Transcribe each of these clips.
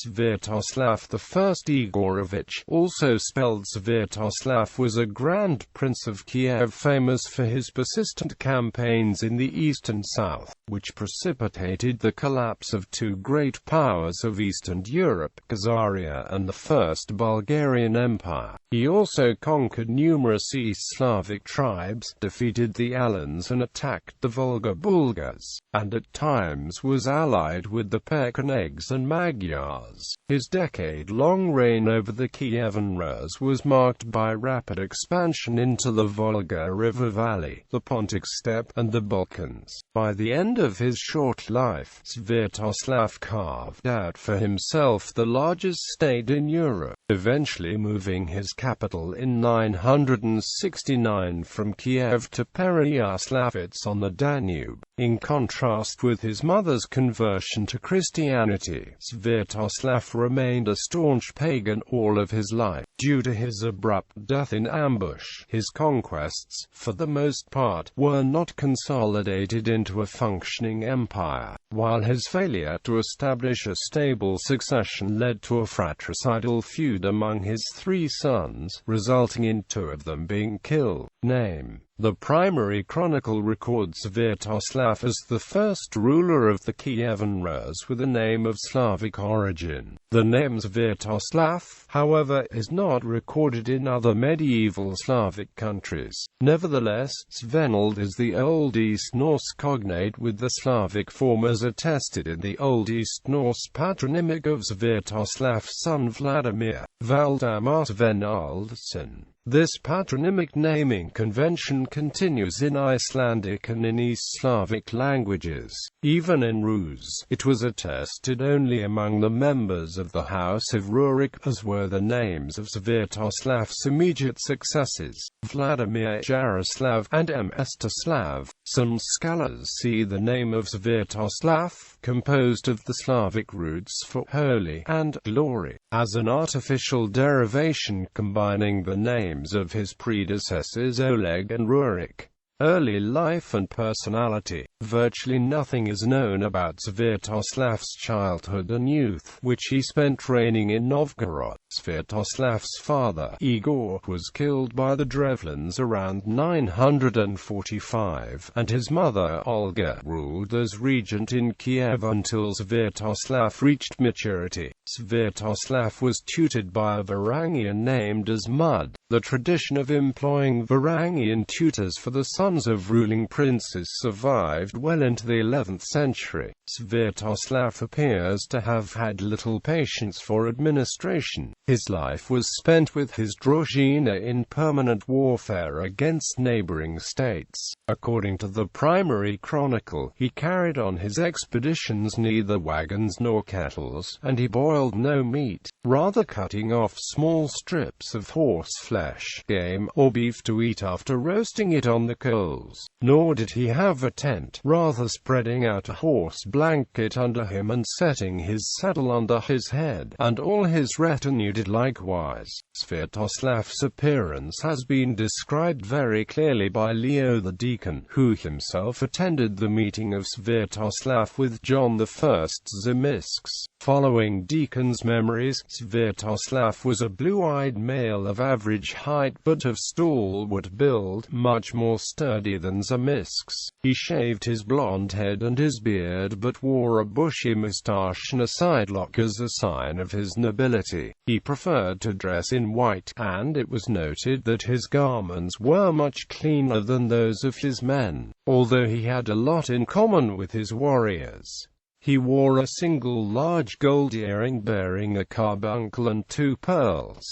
Sviatoslav I Igorevich, also spelled Sviatoslav, was a Grand Prince of Kiev famous for his persistent campaigns in the east and south, which precipitated the collapse of two great powers of Eastern Europe, Khazaria and the First Bulgarian Empire. He also conquered numerous East Slavic tribes, defeated the Alans and attacked the Volga Bulgars, and at times was allied with the Pechenegs and Magyars. His decade-long reign over the Kievan Rus was marked by rapid expansion into the Volga River valley, the Pontic steppe, and the Balkans. By the end of his short life, Sviatoslav carved out for himself the largest state in Europe, eventually moving his capital in 969 from Kiev to Pereyaslavets on the Danube. In contrast with his mother's conversion to Christianity, Sviatoslav remained a staunch pagan all of his life. Due to his abrupt death in ambush, his conquests, for the most part, were not consolidated into a functioning empire, while his failure to establish a stable succession led to a fratricidal feud among his three sons, resulting in two of them being killed. Name: the primary chronicle records Sviatoslav as the first ruler of the Kievan Rus with a name of Slavic origin. The name Sviatoslav, however, is not recorded in other medieval Slavic countries. Nevertheless, Svenold is the Old East Norse cognate with the Slavic form as attested in the Old East Norse patronymic of Sviatoslav's son Vladimir, Valdemar Svenoldson. This patronymic naming convention continues in Icelandic and in East Slavic languages. Even in Rus, it was attested only among the members of the House of Rurik, as were the names of Sviatoslav's immediate successors, Vladimir Jaroslav and Mstislav. Some scholars see the name of Sviatoslav, composed of the Slavic roots for holy and glory, as an artificial derivation combining the names of his predecessors Oleg and Rurik. Early life and personality. Virtually nothing is known about Sviatoslav's childhood and youth, which he spent reigning in Novgorod. Sviatoslav's father, Igor, was killed by the Drevlins around 945, and his mother, Olga, ruled as regent in Kiev until Sviatoslav reached maturity. Sviatoslav was tutored by a Varangian named as Mud. The tradition of employing Varangian tutors for the sons of ruling princes survived well into the 11th century. Sviatoslav appears to have had little patience for administration. His life was spent with his družina in permanent warfare against neighboring states. According to the primary chronicle, he carried on his expeditions neither wagons nor kettles, and he boiled no meat, rather cutting off small strips of horse flesh, game, or beef to eat after roasting it on the coals. Nor did he have a tent, rather spreading out a horse blanket under him and setting his saddle under his head, and all his retinue did likewise. Sviatoslav's appearance has been described very clearly by Leo the Deacon, who himself attended the meeting of Sviatoslav with John I Zimisks. Following Deacon's memories, Sviatoslav was a blue-eyed male of average height but of stalwart build, much more sturdy than Zimisks. He shaved his blonde head and his beard but wore a bushy moustache and a sidelock as a sign of his nobility. He preferred to dress in white, and it was noted that his garments were much cleaner than those of his men, although he had a lot in common with his warriors. He wore a single large gold earring bearing a carbuncle and two pearls.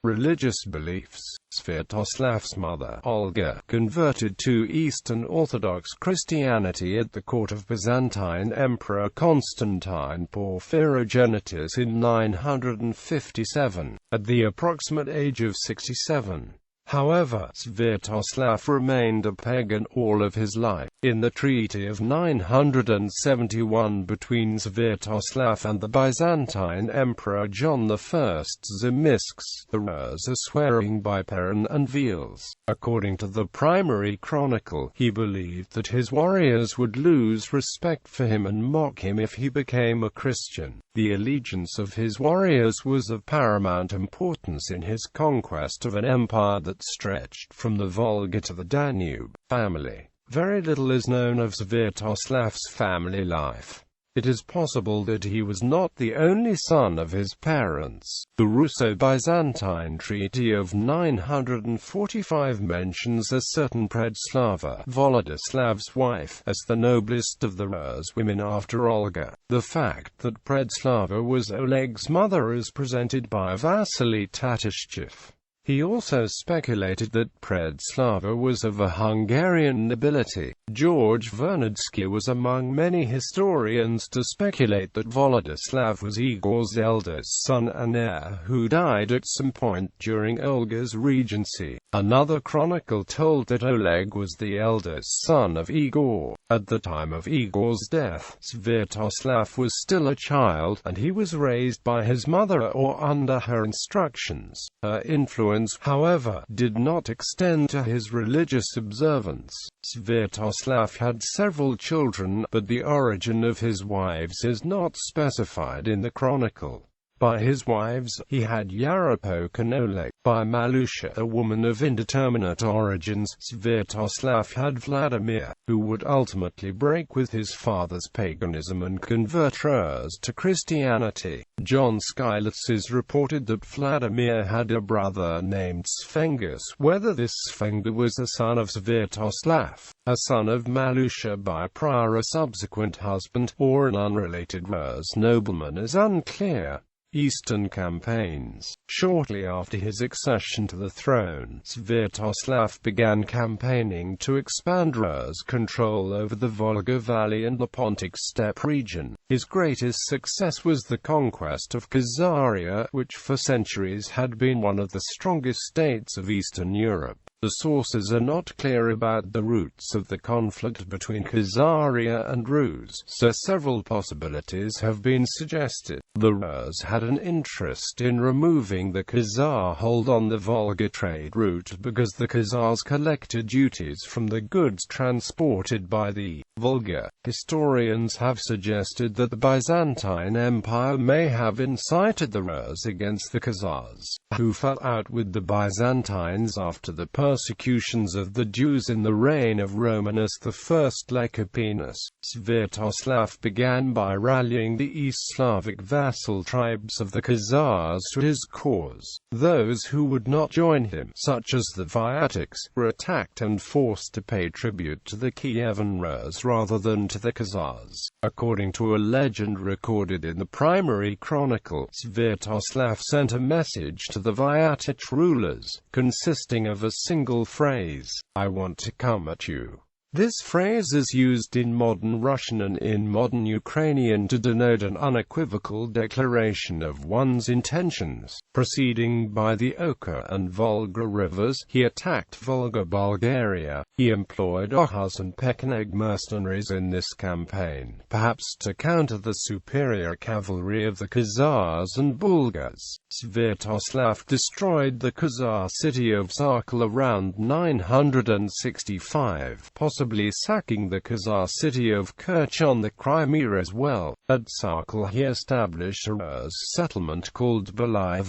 Religious beliefs. Sviatoslav's mother, Olga, converted to Eastern Orthodox Christianity at the court of Byzantine Emperor Constantine Porphyrogenitus in 957, at the approximate age of 67. However, Sviatoslav remained a pagan all of his life. In the Treaty of 971 between Sviatoslav and the Byzantine Emperor John I Zimisks, the Rus are swearing by Perun and Veals. According to the primary chronicle, he believed that his warriors would lose respect for him and mock him if he became a Christian. The allegiance of his warriors was of paramount importance in his conquest of an empire that stretched from the Volga to the Danube. Family. Very little is known of Sviatoslav's family life. It is possible that he was not the only son of his parents. The Russo-Byzantine Treaty of 945 mentions a certain Predslava, Volodislav's wife, as the noblest of the Rus women after Olga. The fact that Predslava was Oleg's mother is presented by Vasily Tatishchev. He also speculated that Predslava was of a Hungarian nobility. George Vernadsky was among many historians to speculate that Volodislav was Igor's eldest son and heir, who died at some point during Olga's regency. Another chronicle told that Oleg was the eldest son of Igor. At the time of Igor's death, Sviatoslav was still a child, and he was raised by his mother or under her instructions. Her influence, however, did not extend to his religious observance. Sviatoslav had several children, but the origin of his wives is not specified in the chronicle. By his wives, he had Yaropolk and Oleg. By Malusha, a woman of indeterminate origins, Sviatoslav had Vladimir, who would ultimately break with his father's paganism and convert Rus to Christianity. John Skylitz reported that Vladimir had a brother named Svengus. Whether this Svenga was a son of Sviatoslav, a son of Malusha by prior or subsequent husband, or an unrelated Rus nobleman is unclear. Eastern campaigns. Shortly after his accession to the throne, Sviatoslav began campaigning to expand Rus' control over the Volga Valley and the Pontic steppe region. His greatest success was the conquest of Khazaria, which for centuries had been one of the strongest states of Eastern Europe. The sources are not clear about the roots of the conflict between Khazaria and Rus, so several possibilities have been suggested. The Rus had an interest in removing the Khazar hold on the Volga trade route because the Khazars collected duties from the goods transported by the Volga. Historians have suggested that the Byzantine Empire may have incited the Rus against the Khazars, who fell out with the Byzantines after the persecutions of the Jews in the reign of Romanus I Lecapenus. Sviatoslav began by rallying the East Slavic vassal tribes of the Khazars to his cause. Those who would not join him, such as the Viatics, were attacked and forced to pay tribute to the Kievan Rus rather than to the Khazars. According to a legend recorded in the primary chronicle, Sviatoslav sent a message to the Viatic rulers, consisting of a single phrase, "I want to come at you." This phrase is used in modern Russian and in modern Ukrainian to denote an unequivocal declaration of one's intentions. Proceeding by the Oka and Volga rivers, he attacked Volga Bulgaria. He employed Oghuz and Pecheneg mercenaries in this campaign, perhaps to counter the superior cavalry of the Khazars and Bulgars. Sviatoslav destroyed the Khazar city of Sarkal around 965, possibly sacking the Khazar city of Kerch on the Crimea as well. At Sarkal he established a Rus settlement called Balai.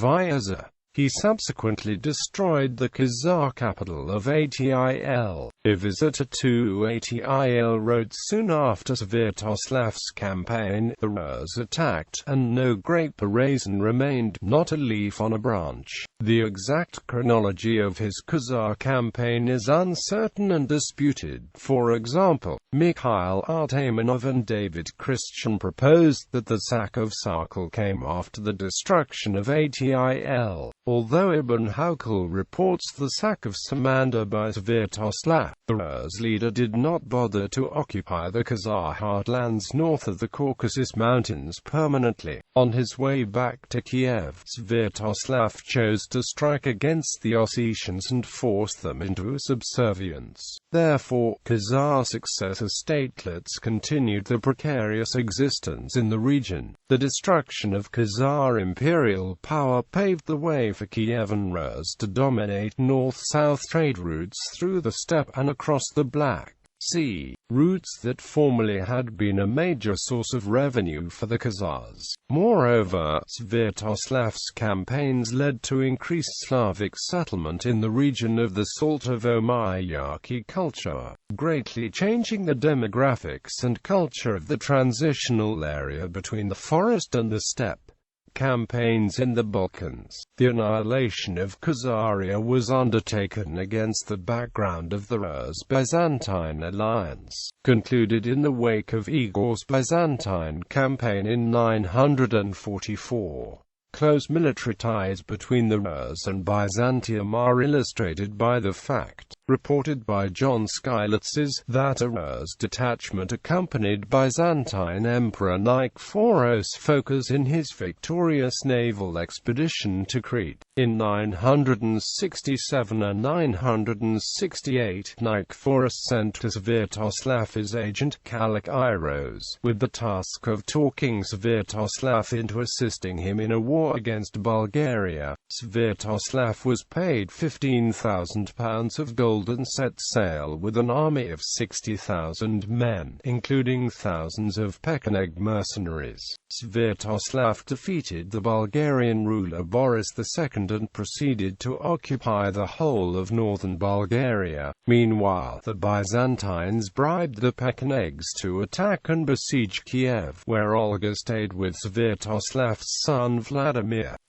He subsequently destroyed the Khazar capital of Atil. A visitor to Atil wrote soon after Sviatoslav's campaign, the Rus attacked, and no grape raisin remained, not a leaf on a branch. The exact chronology of his Khazar campaign is uncertain and disputed. For example, Mikhail Artamonov and David Christian proposed that the sack of Sarkal came after the destruction of Atil. Although Ibn Haukal reports the sack of Samandar by Sviatoslav, the Rus leader did not bother to occupy the Khazar heartlands north of the Caucasus Mountains permanently. On his way back to Kiev, Sviatoslav chose to strike against the Ossetians and force them into subservience. Therefore, Khazar successor statelets continued the precarious existence in the region. The destruction of Khazar imperial power paved the way for Kievan Rus to dominate north-south trade routes through the steppe and across the Black Sea, routes that formerly had been a major source of revenue for the Khazars. Moreover, Sviatoslav's campaigns led to increased Slavic settlement in the region of the Saltovo Mayarchy culture, greatly changing the demographics and culture of the transitional area between the forest and the steppe. Campaigns in the Balkans. The annihilation of Khazaria was undertaken against the background of the Rus-Byzantine alliance, concluded in the wake of Igor's Byzantine campaign in 944. Close military ties between the Rus and Byzantium are illustrated by the fact, reported by John Skylitzes, that a Rus detachment accompanied Byzantine Emperor Nikephoros Phokas in his victorious naval expedition to Crete. In 967 and 968, Nikephoros sent to Sviatoslav his agent, Kallikiros, with the task of talking Sviatoslav into assisting him in a war against Bulgaria. Sviatoslav was paid £15,000 of gold and set sail with an army of 60,000 men, including thousands of Pecheneg mercenaries. Sviatoslav defeated the Bulgarian ruler Boris II and proceeded to occupy the whole of northern Bulgaria. Meanwhile, the Byzantines bribed the Pechenegs to attack and besiege Kiev, where Olga stayed with Sviatoslav's son Vladimir.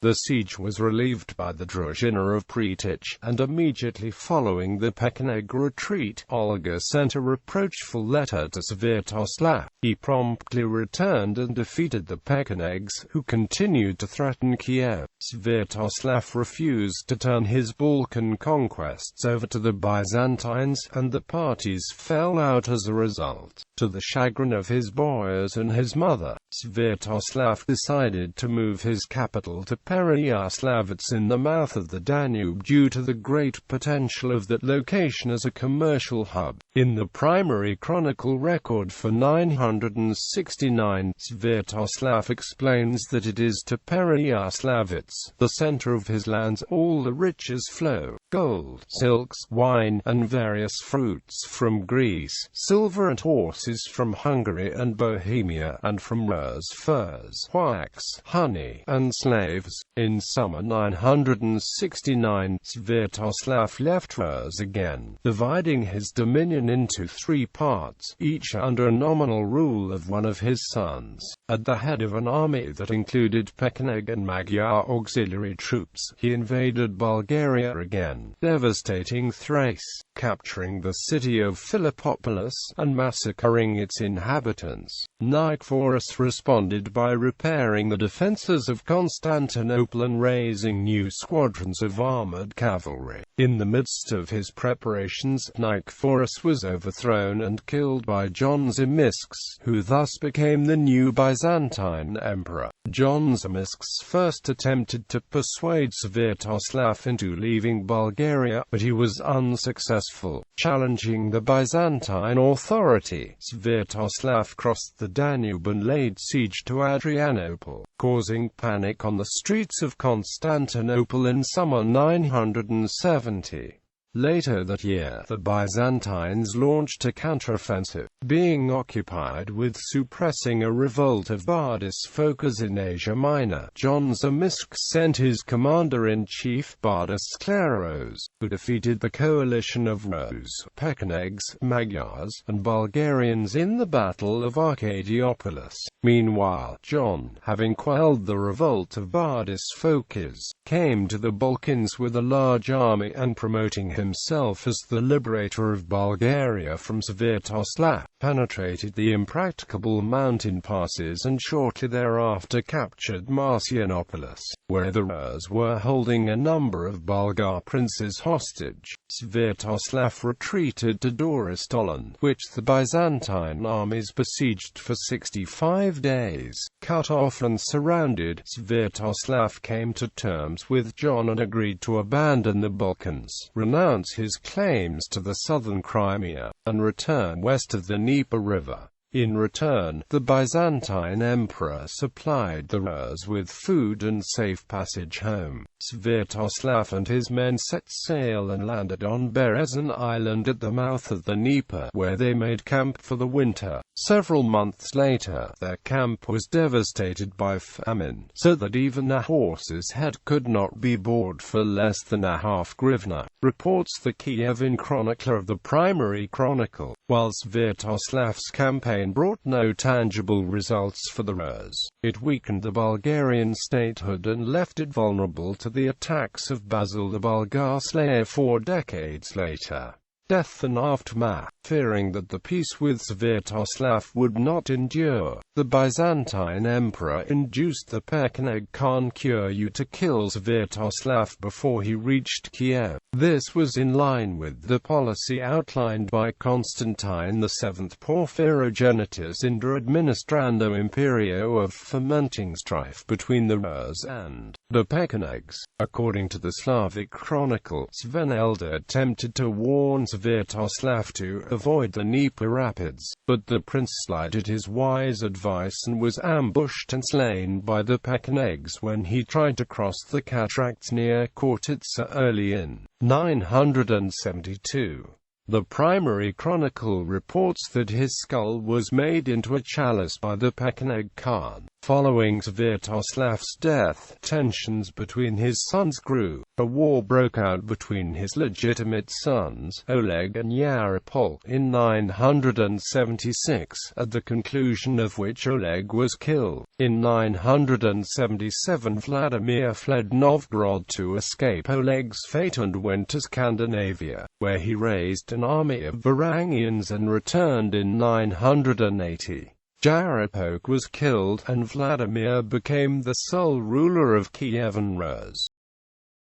The siege was relieved by the Druzhina of Pretich, and immediately following the Pecheneg retreat, Olga sent a reproachful letter to Sviatoslav. He promptly returned and defeated the Pechenegs, who continued to threaten Kiev. Sviatoslav refused to turn his Balkan conquests over to the Byzantines, and the parties fell out as a result. To the chagrin of his boyars and his mother, Sviatoslav decided to move his capital to Pereyaslavets in the mouth of the Danube due to the great potential of that location as a commercial hub. In the primary chronicle record for 969, Sviatoslav explains that it is to Pereyaslavets, the center of his lands, all the riches flow: gold, silks, wine, and various fruits from Greece, silver and horses from Hungary and Bohemia, and from Rus furs, wax, honey, and slaves. In summer 969, Sviatoslav left Rus again, dividing his dominion into three parts, each under nominal rule of one of his sons. At the head of an army that included Pechenegs and Magyars auxiliary troops, he invaded Bulgaria again, devastating Thrace, capturing the city of Philippopolis, and massacring its inhabitants. Nikephoros responded by repairing the defences of Constantinople and raising new squadrons of armoured cavalry. In the midst of his preparations, Nikephoros was overthrown and killed by John Zimisks, who thus became the new Byzantine emperor. John Zimisks first attempted to persuade Sviatoslav into leaving Bulgaria, but he was unsuccessful. Challenging the Byzantine authority, Sviatoslav crossed the Danube and laid siege to Adrianople, causing panic on the streets of Constantinople in summer 970. Later that year, the Byzantines launched a counteroffensive, being occupied with suppressing a revolt of Bardis Phokas in Asia Minor. John Zimisks sent his commander-in-chief Bardis Skleros, who defeated the coalition of Rus, Pechenegs, Magyars, and Bulgarians in the Battle of Arcadiopolis. Meanwhile, John, having quelled the revolt of Bardis Phokas, came to the Balkans with a large army and promoting himself as the liberator of Bulgaria from Sviatoslav, penetrated the impracticable mountain passes and shortly thereafter captured Marcianopolis, where the Rus were holding a number of Bulgar princes hostage. Sviatoslav retreated to Dorostolon, which the Byzantine armies besieged for 65 days. Cut off and surrounded, Sviatoslav came to terms with John and agreed to abandon the Balkans, renounce renounce his claims to the southern Crimea, and return west of the Dnieper River. In return, the Byzantine emperor supplied the Rus with food and safe passage home. Sviatoslav and his men set sail and landed on Berezin Island at the mouth of the Dnieper, where they made camp for the winter. Several months later, their camp was devastated by famine, so that even a horse's head could not be bought for less than a half hryvnia, reports the Kievan chronicler of the Primary Chronicle. While Sviatoslav's campaign brought no tangible results for the Rus, it weakened the Bulgarian statehood and left it vulnerable to the attacks of Basil the Bulgar Slayer 4 decades later. Death and aftermath. Fearing that the peace with Sviatoslav would not endure, the Byzantine emperor induced the Pecheneg Khan Kuryu to kill Sviatoslav before he reached Kiev. This was in line with the policy outlined by Constantine VII Porphyrogenitus Inter Administrando Imperio of fomenting strife between the Rus and the Pechenegs. According to the Slavic Chronicle, Sven Elder attempted to warn Sviatoslav to avoid the Dnieper rapids, but the prince slighted his wise advice and was ambushed and slain by the Pechenegs when he tried to cross the cataracts near Khortytsa early in 972. The Primary Chronicle reports that his skull was made into a chalice by the Pecheneg Khan. Following Sviatoslav's death, tensions between his sons grew. A war broke out between his legitimate sons, Oleg and Yaropol, in 976, at the conclusion of which Oleg was killed. In 977 Vladimir fled Novgorod to escape Oleg's fate and went to Scandinavia, where he raised an army of Varangians and returned in 980. Yaropolk was killed, and Vladimir became the sole ruler of Kievan Rus.